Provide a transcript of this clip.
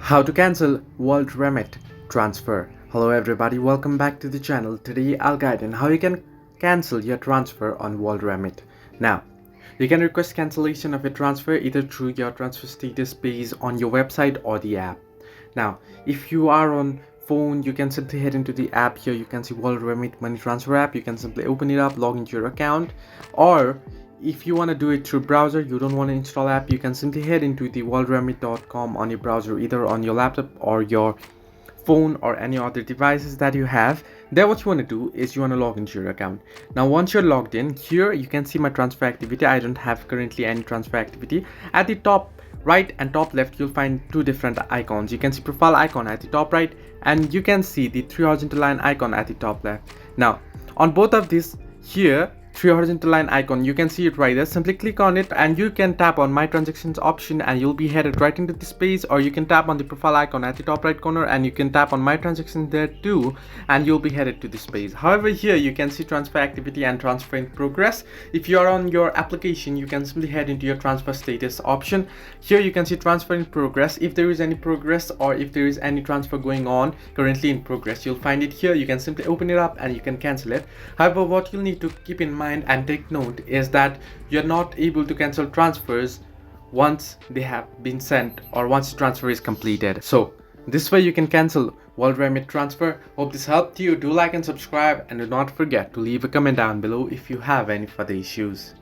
How to cancel World Remit transfer. Hello everybody, welcome back to the channel. Today I'll guide on how you can cancel your transfer on World Remit. Now, you can request cancellation of a transfer either through your transfer status page on your website or the app. Now, if you are on phone, you can simply head into the app. Here you can see World Remit money transfer app. You can simply open it up, log into your account, or if you want to do it through browser, you don't want to install app, you can simply head into the worldremit.com on your browser, either on your laptop or your phone or any other devices that you have. There what you want to do is you want to log into your account. Now once you're logged in, here you can see my transfer activity. I don't have currently any transfer activity. At the top right and top left, you'll find two different icons. You can see profile icon at the top right, and you can see the three horizontal line icon at the top left. Now on both of these, here three horizontal line icon, you can see it right there. Simply click on it and you can tap on my transactions option and you'll be headed right into this page, or you can tap on the profile icon at the top right corner and you can tap on my transactions there too, and you'll be headed to this page. However, here you can see transfer activity and transfer in progress. If you are on your application, you can simply head into your transfer status option. Here you can see transfer in progress. If there is any progress or if there is any transfer going on currently in progress, you'll find it here. You can simply open it up and you can cancel it. However, what you'll need to keep in mind and take note is that you're not able to cancel transfers once they have been sent or once the transfer is completed. So this way you can cancel World Remit transfer. Hope this helped you. Do like and subscribe, and do not forget to leave a comment down below if you have any further issues.